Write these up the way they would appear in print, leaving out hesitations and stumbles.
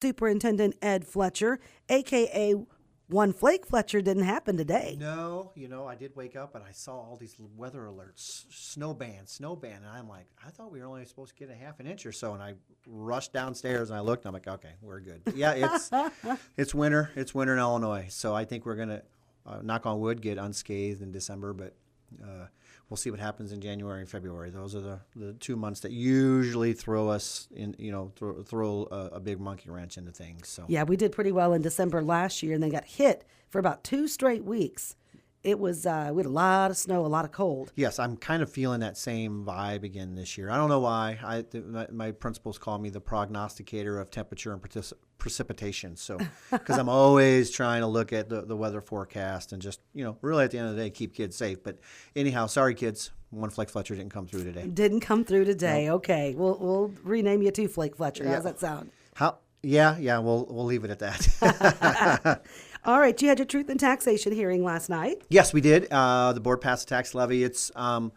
Superintendent Ed Fletcher, a.k.a. One Flake Fletcher, didn't happen today. No, I did wake up and I saw all these weather alerts, snow ban, and I'm like, I thought we were only supposed to get a half an inch or so, and I rushed downstairs and I looked and I'm like, okay, we're good. But yeah, it's winter. It's winter in Illinois, so I think we're gonna knock on wood get unscathed in December, but we'll see what happens in January and February. Those are the 2 months that usually throw us in, throw a big monkey wrench into things. So yeah, we did pretty well in December last year and then got hit for about 2 straight weeks. It was, we had a lot of snow, a lot of cold. Yes, I'm kind of feeling that same vibe again this year. I don't know why. My principals call me the prognosticator of temperature and precipitation. So, because I'm always trying to look at the weather forecast and just, really at the end of the day, keep kids safe. But anyhow, sorry, kids. One Flake Fletcher didn't come through today. Didn't come through today. Nope. Okay, we'll rename you to Flake Fletcher. How's that sound? Yeah. We'll leave it at that. All right, you had your truth and taxation hearing last night. Yes, we did. The board passed the tax levy. It's going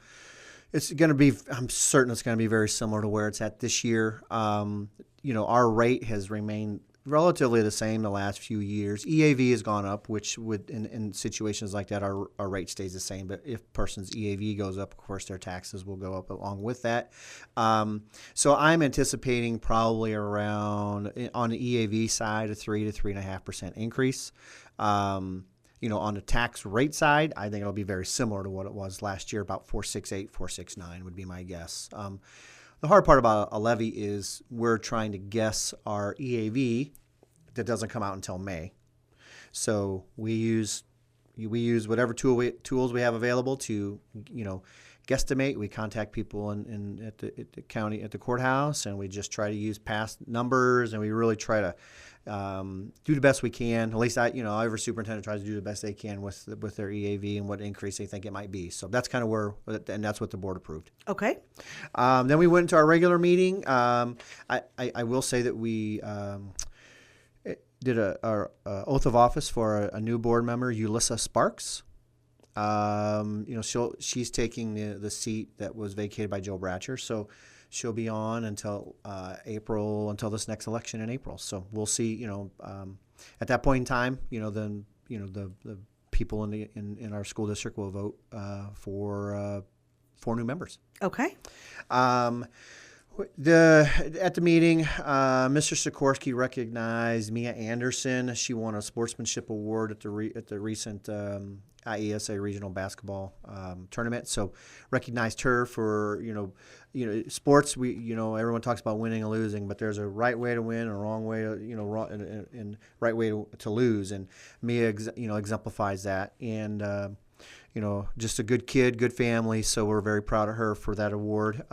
to be. I'm certain it's going to be very similar to where it's at this year. Our rate has remained relatively the same the last few years. EAV has gone up, which would in situations like that, our rate stays the same. But if a person's EAV goes up, of course, their taxes will go up along with that. So I'm anticipating probably around, on the EAV side, a 3 to 3.5% increase. On the tax rate side, I think it'll be very similar to what it was last year, about 468, 469 would be my guess. The hard part about a levy is we're trying to guess our EAV that doesn't come out until May. So we use whatever tools we have available to, guesstimate. We contact people at the county, at the courthouse, and we just try to use past numbers, and we really try to do the best we can. At least every superintendent tries to do the best they can with their EAV and what increase they think it might be. So that's kind of and that's what the board approved. Okay. Then we went into our regular meeting. I will say that we did our oath of office for a new board member, Ulissa Sparks. She's taking the seat that was vacated by Joe Bratcher, so she'll be on until April, until this next election in April. So we'll see. At that point in time, then the people in our school district will vote for 4 new members. Okay. At the meeting, Mr. Sikorsky recognized Mia Anderson. She won a sportsmanship award at the recent IESA regional basketball tournament. So recognized her for sports. Everyone talks about winning and losing, but there's a right way to win and a wrong way, and right way to lose. And Mia, exemplifies that. And just a good kid, good family. So we're very proud of her for that award.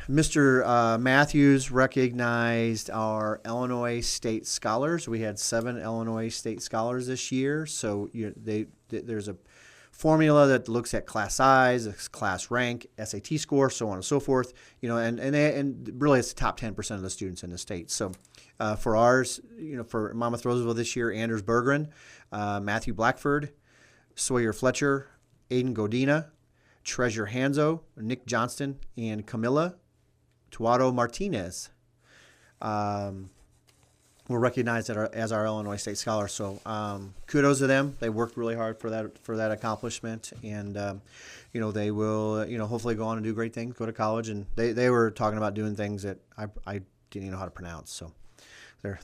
Mr. Matthews recognized our Illinois State Scholars. We had 7 Illinois State Scholars this year. So there's a formula that looks at class size, class rank, SAT score, so on and so forth. And really it's the top 10% of the students in the state. So for ours, for Monmouth-Roseville this year, Anders Berggren, Matthew Blackford, Sawyer Fletcher, Aiden Godina, Treasure Hanzo, Nick Johnston, and Camilla Tuado Martinez were recognized as our Illinois State Scholars. So kudos to them. They worked really hard for that accomplishment, and they will hopefully go on and do great things, go to college. And they were talking about doing things that I didn't even know how to pronounce. So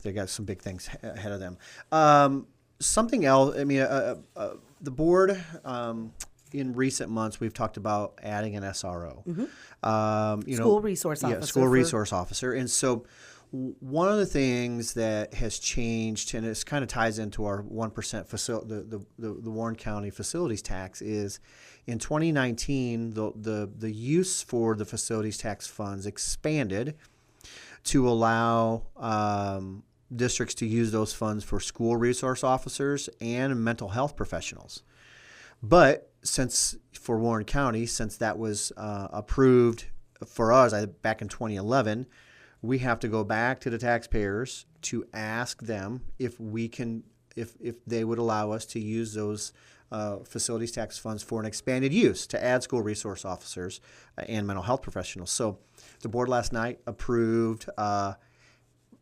they got some big things ahead of them. Something else. The board. In recent months, we've talked about adding an SRO. Mm-hmm. School resource officer. Yeah, school resource officer. And so one of the things that has changed, and it kind of ties into our 1% the Warren County facilities tax, is in 2019, the use for the facilities tax funds expanded to allow districts to use those funds for school resource officers and mental health professionals. But for Warren County, since that was approved for us back in 2011, we have to go back to the taxpayers to ask them if they would allow us to use those facilities tax funds for an expanded use to add school resource officers and mental health professionals. So the board last night approved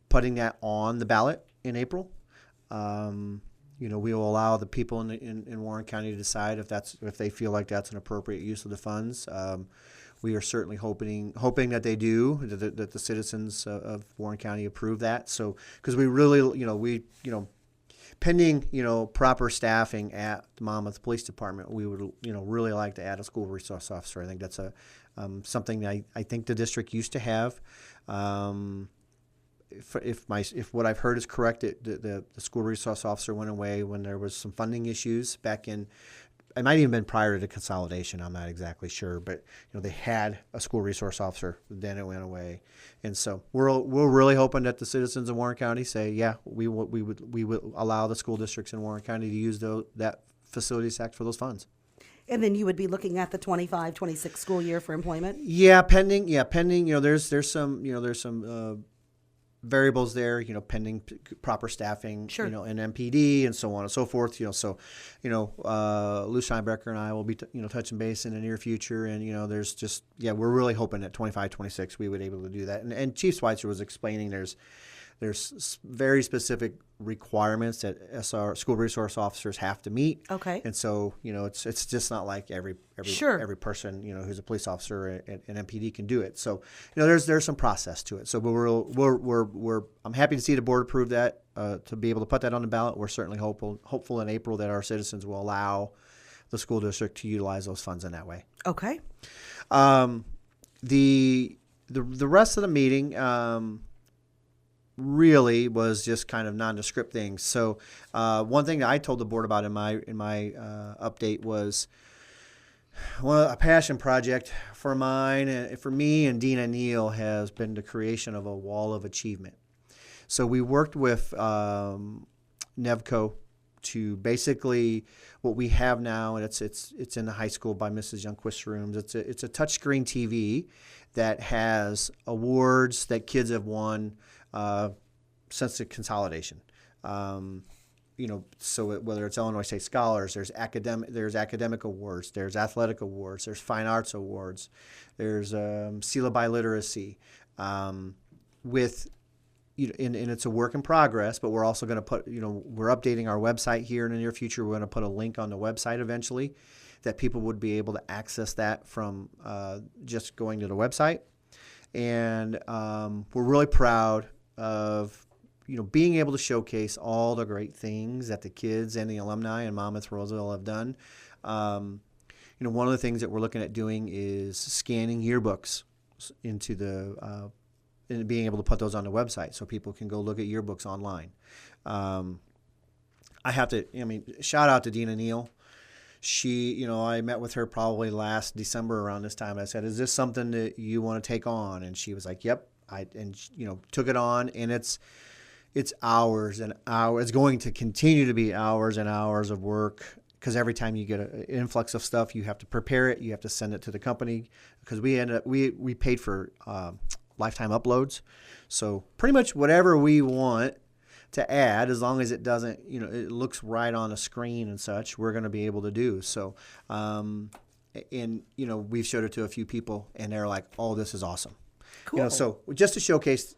putting that on the ballot in April. We will allow the people in Warren County to decide if they feel like that's an appropriate use of the funds. We are certainly hoping that they do, that the citizens of Warren County approve that. So, because we really, pending, proper staffing at the Monmouth Police Department, we would, really like to add a school resource officer. I think that's something that I think the district used to have. If what I've heard is correct, the school resource officer went away when there was some funding issues back in. It might even been prior to the consolidation. I'm not exactly sure, but they had a school resource officer. Then it went away, and so we're really hoping that the citizens of Warren County say, yeah, we would allow the school districts in Warren County to use that facilities tax for those funds. And then you would be looking at the 25-26 school year for employment. Yeah, pending. There's some variables there, pending proper staffing, sure. And MPD and so on and so forth, Lou Steinbecker and I will be, touching base in the near future. And, there's just, we're really hoping at 25-26 we would be able to do that. And Chief Schweitzer was explaining there's very specific requirements that school resource officers have to meet. Okay. And so, it's just not like every sure. every person, who's a police officer and MPD can do it. So, there's some process to it. So, I'm happy to see the board approve that, to be able to put that on the ballot. We're certainly hopeful in April that our citizens will allow the school district to utilize those funds in that way. Okay. The rest of the meeting, really was just kind of nondescript things. So one thing that I told the board about in my update was a passion project for me and Dina Neal has been the creation of a wall of achievement. So we worked with Nevco to basically what we have now, and it's in the high school by Mrs. Youngquist's rooms. It's a touchscreen TV that has awards that kids have won since the consolidation. So whether it's Illinois State Scholars, there's academic awards, there's athletic awards, there's fine arts awards, there's CELA biliteracy, and it's a work in progress, but we're also going to put, we're updating our website here in the near future. We're going to put a link on the website eventually that people would be able to access that from just going to the website. And we're really proud of, being able to showcase all the great things that the kids and the alumni in Monmouth-Roseville have done. One of the things that we're looking at doing is scanning yearbooks into and being able to put those on the website so people can go look at yearbooks online. Shout out to Dina Neal. She, I met with her probably last December around this time. I said, is this something that you want to take on? And she was like, yep. Took it on, and it's hours and hours. It's going to continue to be hours and hours of work, because every time you get an influx of stuff, you have to prepare it. You have to send it to the company, because we paid for lifetime uploads. So pretty much whatever we want to add, as long as it doesn't, it looks right on the screen and such, we're going to be able to do. So, we've showed it to a few people, and they're like, "Oh, this is awesome." Cool. So just to showcase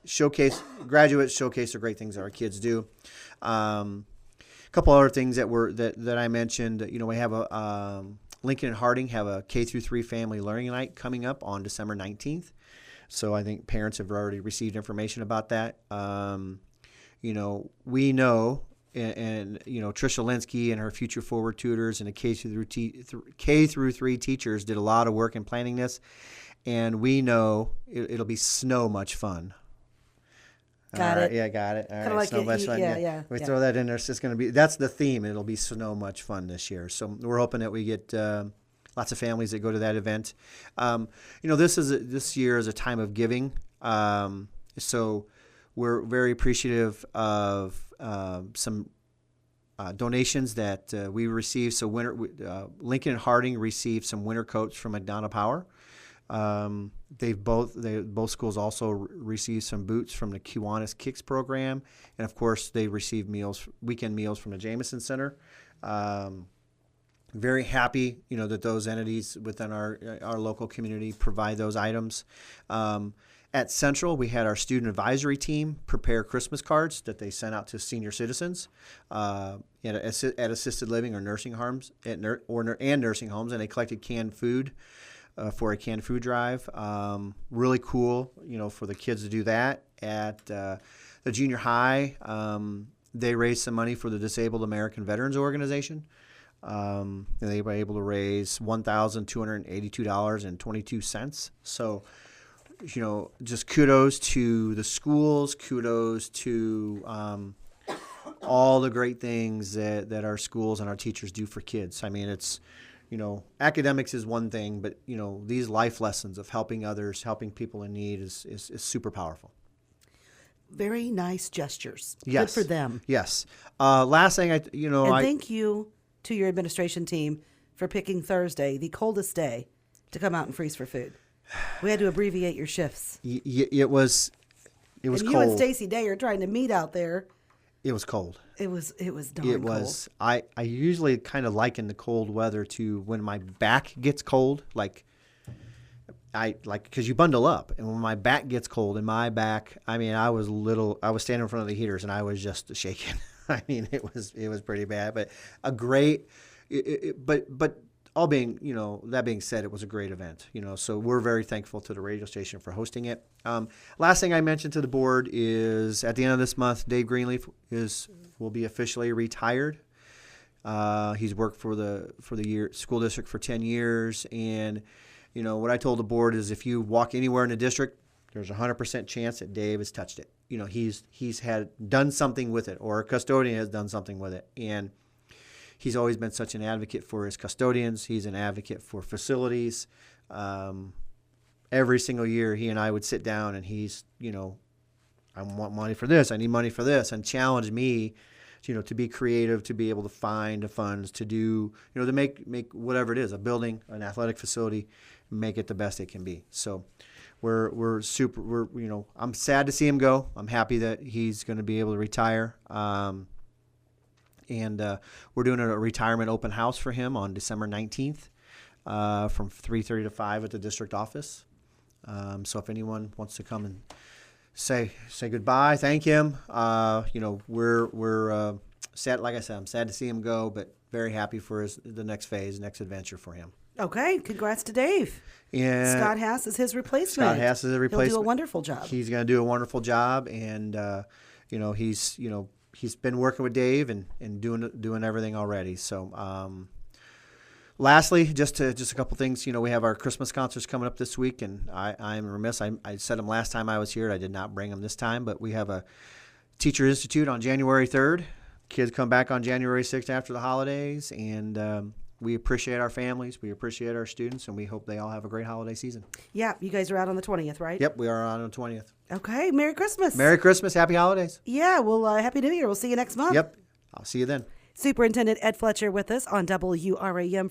graduates, showcase the great things that our kids do. A couple other things that I mentioned. We have a Lincoln and Harding have a K-3 family learning night coming up on December 19th. So I think parents have already received information about that. We know, and Tricia Linsky and her Future Forward tutors and the K-3 teachers did a lot of work in planning this. And we know it'll be snow much fun. Got it. Yeah, got it. All right, like snow much fun. Yeah. We throw that in there. It's going to be, that's the theme. It'll be snow much fun this year. So we're hoping that we get lots of families that go to that event. This year is a time of giving. So we're very appreciative of some donations that we received. So Lincoln and Harding received some winter coats from McDonough Power. Both schools also received some boots from the Kiwanis Kicks program, and of course they received weekend meals from the Jameson Center. Very happy, that those entities within our local community provide those items. At Central, we had our student advisory team prepare Christmas cards that they sent out to senior citizens at assisted living or nursing homes and nursing homes, and they collected canned food for a canned food drive. Really cool, for the kids to do that. At the junior high, they raised some money for the Disabled American Veterans Organization. And they were able to raise $1,282.22. So, just kudos to the schools, kudos to all the great things that our schools and our teachers do for kids. I mean, it's, academics is one thing, but, these life lessons of helping others, helping people in need is super powerful. Very nice gestures. Yes. Good for them. Yes. Last thing, thank you to your administration team for picking Thursday, the coldest day, to come out and freeze for food. We had to abbreviate your shifts. It was and cold. You and Stacey Day are trying to meet out there. It was cold. It was darn It cold. was. I usually kind of liken the cold weather to when my back gets cold, because you bundle up, and when my back gets cold, and my back, I was standing in front of the heaters and I was just shaking. I mean, it was pretty bad, but a great, but all being, that being said, it was a great event, so we're very thankful to the radio station for hosting it. Last thing I mentioned to the board is at the end of this month, Dave Greenleaf will be officially retired. He's worked for the school district for 10 years. And, what I told the board is if you walk anywhere in the district, there's a 100% chance that Dave has touched it. He's done something with it, or a custodian has done something with it. And he's always been such an advocate for his custodians. He's an advocate for facilities. Every single year, he and I would sit down, and he's, I want money for this. I need money for this, and challenge me, to be creative, to be able to find the funds to do, to make whatever it is, a building, an athletic facility, make it the best it can be. So I'm sad to see him go. I'm happy that he's going to be able to retire. And we're doing a retirement open house for him on December 19th from 3:30 to 5 at the district office. So if anyone wants to come and say goodbye, thank him. We're sad. Like I said, I'm sad to see him go, but very happy for the next phase, next adventure for him. Okay, congrats to Dave. And Scott Hass is his replacement. Scott Hass is his replacement. He'll do a wonderful job. He's going to do a wonderful job, and he's been working with Dave and doing everything already. So, lastly, just a couple things. We have our Christmas concerts coming up this week, and I'm remiss. I said them last time I was here. I did not bring them this time, but we have a Teacher Institute on January 3rd. Kids come back on January 6th after the holidays, and we appreciate our families. We appreciate our students, and we hope they all have a great holiday season. Yeah, you guys are out on the 20th, right? Yep, we are on the 20th. Okay, Merry Christmas. Merry Christmas. Happy holidays. Yeah, well, Happy New Year. We'll see you next month. Yep, I'll see you then. Superintendent Ed Fletcher with us on WRAM